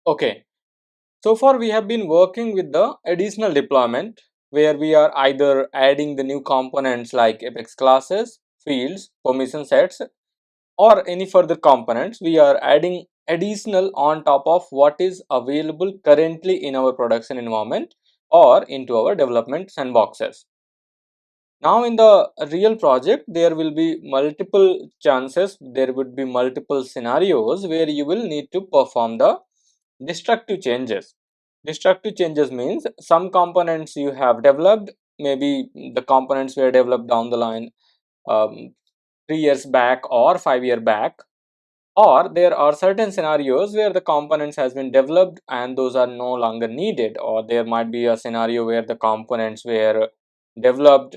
Okay, so far we have been working with the additional deployment where we are either adding the new components like Apex classes, fields, permission sets, or any further components. We are adding additional on top of what is available currently in our production environment or into our development sandboxes. Now in the real project, there will be multiple chances, there would be multiple scenarios where you will need to perform the destructive changes. Destructive changes means some components you have developed, maybe the components were developed down the line 3 years back or 5 year back, or there are certain scenarios where the components has been developed and those are no longer needed, or there might be a scenario where the components were developed,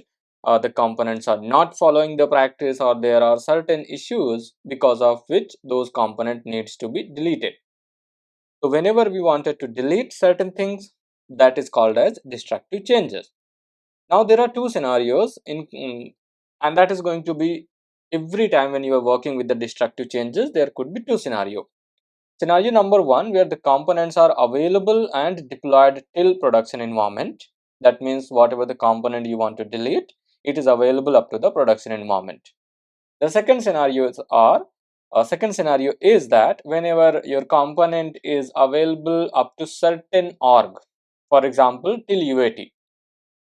the components are not following the practice, or there are certain issues because of which those component needs to be deleted. So whenever we wanted to delete certain things, that is called as destructive changes. Now there are two scenarios and that is going to be every time when you are working with the destructive changes, there could be two scenarios. Scenario number one, where the components are available and deployed till production environment. That means whatever the component you want to delete, it is available up to the production environment. The second scenario is that whenever your component is available up to certain org, for example till UAT.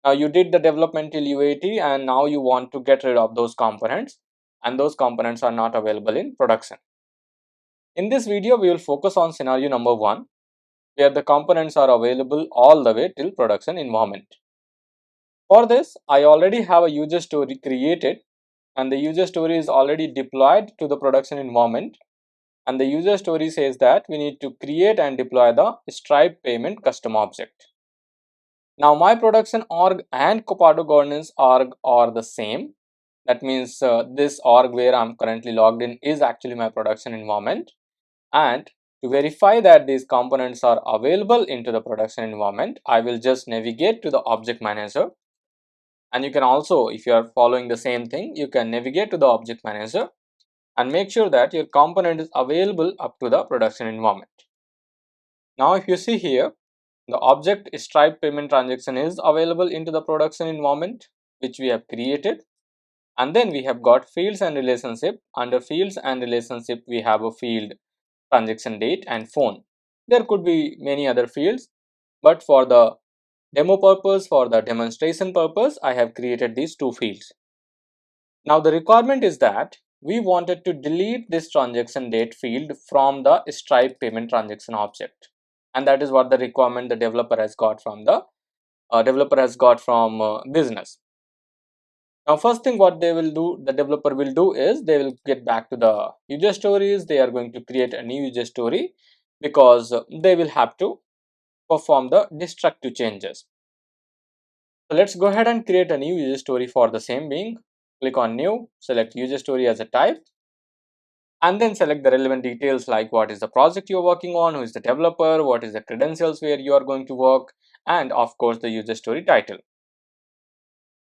Now you did the development till UAT and now you want to get rid of those components, and those components are not available in production. In this video, we will focus on scenario number one, where the components are available all the way till production environment. For this, I already have a user story created, and the user story is already deployed to the production environment. And the user story says that we need to create and deploy the Stripe payment custom object. Now my production org and Copado governance org are the same. That means this org where I'm currently logged in is actually my production environment. And to verify that these components are available into the production environment, I will just navigate to the object manager. And you can also, if you are following the same thing, you can navigate to the object manager and make sure that your component is available up to the production environment. Now if you see here, the object Stripe payment transaction is available into the production environment which we have created. And then we have got fields and relationship. Under fields and relationship, we have a field transaction date and phone. There could be many other fields, but for the demo purpose, for the demonstration purpose, I have created these two fields. Now the requirement is that we wanted to delete this transaction date field from the Stripe payment transaction object, and that is what the requirement the developer has got from the business. Now first thing what the developer will do is they will get back to the user stories. They are going to create a new user story because they will have to perform the destructive changes. So let's go ahead and create a new user story for the same being. Click on new, select user story as a type, and then select the relevant details like what is the project you are working on, who is the developer, what is the credentials where you are going to work, and of course the user story title.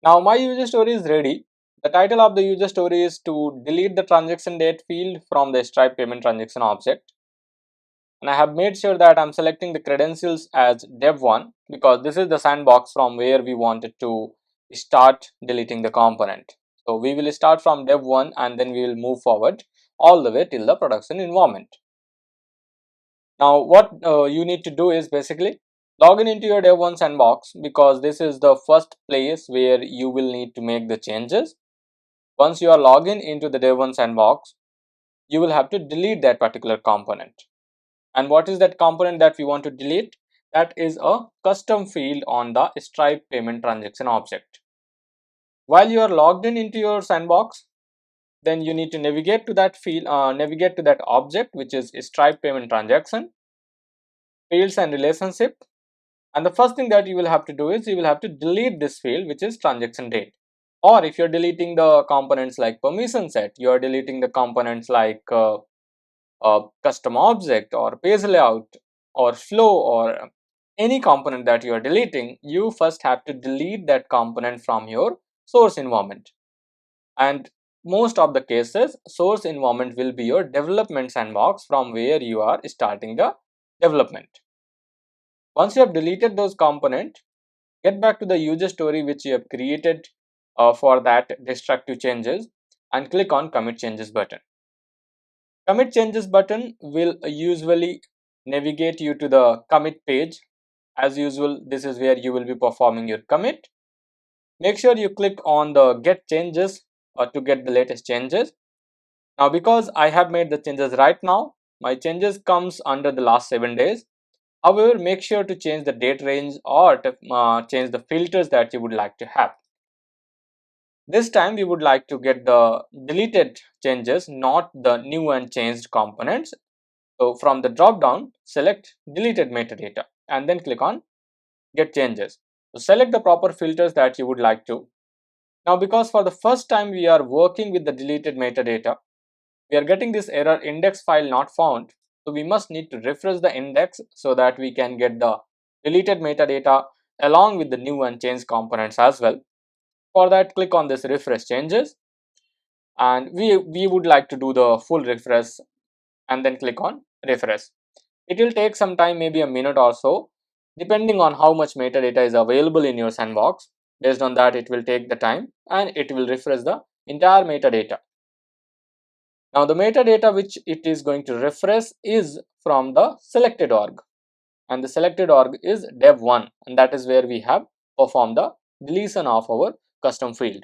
Now my user story is ready. The title of the user story is to delete the transaction date field from the Stripe payment transaction object. And I have made sure that I'm selecting the credentials as dev1 because this is the sandbox from where we wanted to start deleting the component. So we will start from dev1 and then we will move forward all the way till the production environment. Now what you need to do is basically log in into your dev1 sandbox because this is the first place where you will need to make the changes. Once you are logged in into the dev1 sandbox, you will have to delete that particular component. And what is that component that we want to delete? That is a custom field on the Stripe payment transaction object. While you are logged in into your sandbox, then you need to navigate to that field, navigate to that object which is Stripe payment transaction, fields and relationship. And the first thing that you will have to do is you will have to delete this field which is transaction date. Or if you're deleting the components like permission set, you are deleting the components like custom object or page layout or flow or any component that you are deleting, you first have to delete that component from your source environment. And most of the cases, source environment will be your development sandbox from where you are starting the development. Once you have deleted those components, get back to the user story which you have created for that destructive changes and click on commit changes button. Commit changes button will usually navigate you to the commit page. As usual, this is where you will be performing your commit. Make sure you click on the get changes to get the latest changes. Now because I have made the changes right now, my changes comes under the last 7 days. However, make sure to change the date range or to, change the filters that you would like to have. This time we would like to get the deleted changes, not the new and changed components. So from the drop down, select deleted metadata and then click on get changes. So select the proper filters that you would like to. Now because for the first time we are working with the deleted metadata, we are getting this error index file not found. So we must need to refresh the index so that we can get the deleted metadata along with the new and changed components as well. For that, click on this refresh changes and we would like to do the full refresh and then click on refresh. It will take some time, maybe a minute or so, depending on how much metadata is available in your sandbox. Based on that, it will take the time and it will refresh the entire metadata. Now the metadata which it is going to refresh is from the selected org, and the selected org is dev1, and that is where we have performed the deletion of our custom field.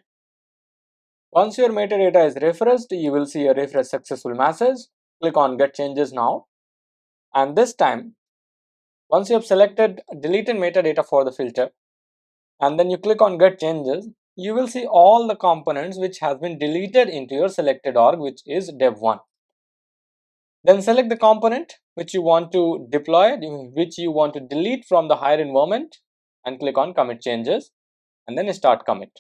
Once your metadata is refreshed, you will see a refresh successful message. Click on get changes now, and this time once you have selected deleted metadata for the filter and then you click on get changes, you will see all the components which has been deleted into your selected org, which is dev1. Then select the component which you want to deploy, which you want to delete from the higher environment, and click on commit changes and then start commit.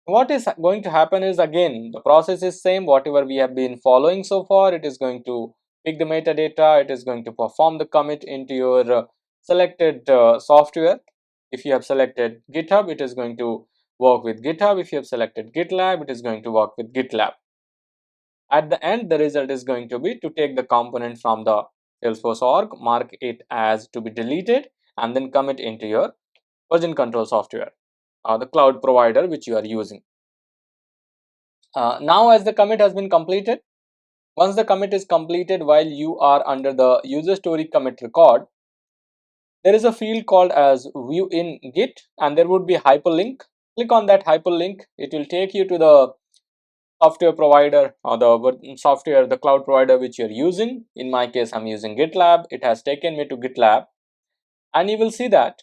What is going to happen is, again, the process is same whatever we have been following so far. It is going to pick the metadata, it is going to perform the commit into your selected software. If you have selected GitHub, it is going to work with GitHub. If you have selected GitLab, it is going to work with GitLab. At the end, the result is going to be to take the component from the Salesforce org, mark it as to be deleted, and then commit into your version control software, the cloud provider which you are using. Now as the commit has been completed, once the commit is completed, while you are under the user story commit record, there is a field called as view in git, and there would be a hyperlink. Click on that hyperlink. It will take you to the software provider or the software, the cloud provider which you're using. In my case, I'm using GitLab. It has taken me to GitLab, and you will see that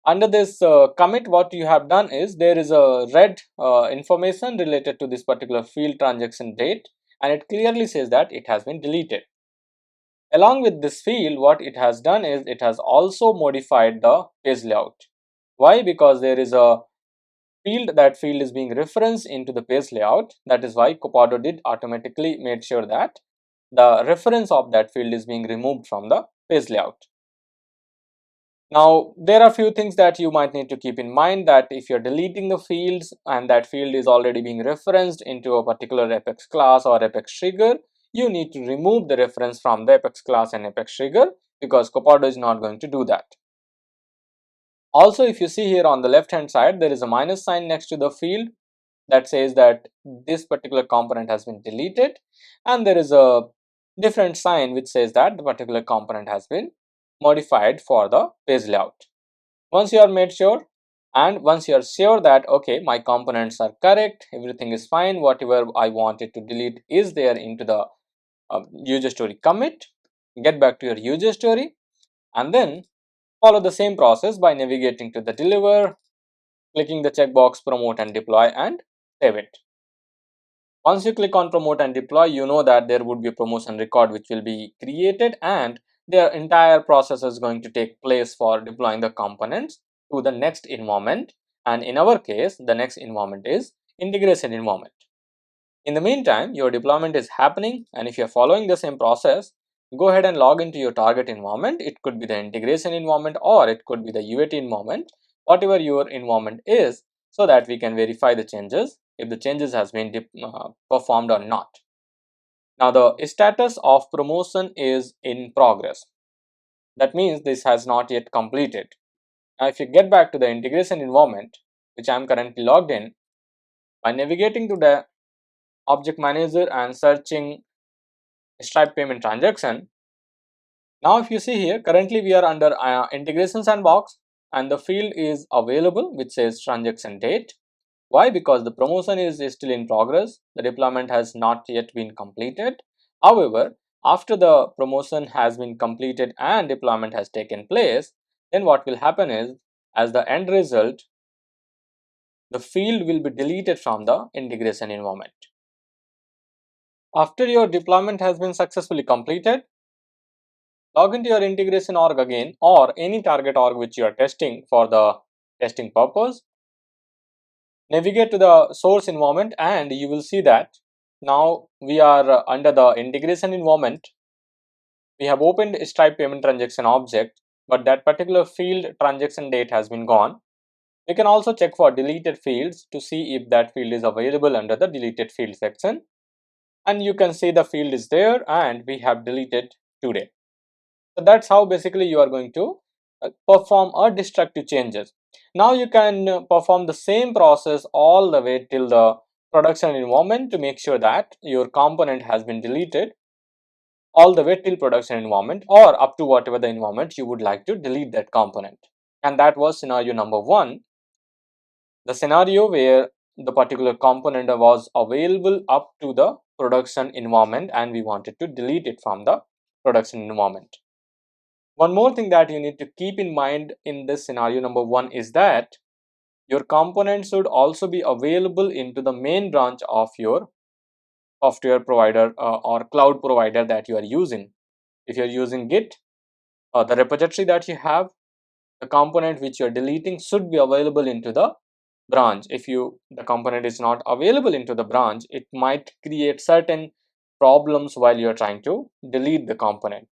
under this commit, what you have done is there is a red information related to this particular field transaction date, and it clearly says that it has been deleted. Along with this field, what it has done is it has also modified the page layout. Why? Because there is a field, that field is being referenced into the page layout. That is why Copado did automatically made sure that the reference of that field is being removed from the page layout. Now, there are few things that you might need to keep in mind, that if you're deleting the fields and that field is already being referenced into a particular Apex class or Apex trigger, you need to remove the reference from the Apex class and Apex trigger, because Copado is not going to do that. Also, if you see here on the left hand side, there is a minus sign next to the field that says that this particular component has been deleted, and there is a different sign which says that the particular component has been modified for the page layout. Once you are made sure, and once you are sure that okay, my components are correct, everything is fine, whatever I wanted to delete is there into the user story commit, get back to your user story and then follow the same process by navigating to the deliver, clicking the checkbox promote and deploy, and save it. Once you click on promote and deploy, you know that there would be a promotion record which will be created, and the entire process is going to take place for deploying the components to the next environment. And in our case, the next environment is integration environment. In the meantime, your deployment is happening, and if you are following the same process, go ahead and log into your target environment. It could be the integration environment or it could be the UAT environment, whatever your environment is, so that we can verify the changes, if the changes has been performed or not. Now the status of promotion is in progress. That means this has not yet completed. Now if you get back to the integration environment, which I am currently logged in, by navigating to the object manager and searching Stripe payment transaction, now if you see here, currently we are under integration sandbox and the field is available which says transaction date. Why? Because the promotion is still in progress, the deployment has not yet been completed. However, after the promotion has been completed and deployment has taken place, then what will happen is, as the end result, the field will be deleted from the integration environment. After your deployment has been successfully completed, log into your integration org again or any target org which you are testing for the testing purpose. Navigate to the source environment and you will see that now we are under the integration environment. We have opened Stripe payment transaction object, but that particular field transaction date has been gone. We can also check for deleted fields to see if that field is available under the deleted field section. And you can see the field is there and we have deleted today. So that's how basically you are going to perform a destructive changes. Now you can perform the same process all the way till the production environment to make sure that your component has been deleted all the way till production environment or up to whatever the environment you would like to delete that component. And that was scenario number 1, the scenario where the particular component was available up to the production environment and we wanted to delete it from the production environment. One more thing that you need to keep in mind in this scenario number 1 is that your component should also be available into the main branch of your software provider or cloud provider that you are using. If you are using Git, the repository that you have, the component which you are deleting should be available into the branch. If the component is not available into the branch, it might create certain problems while you are trying to delete the component.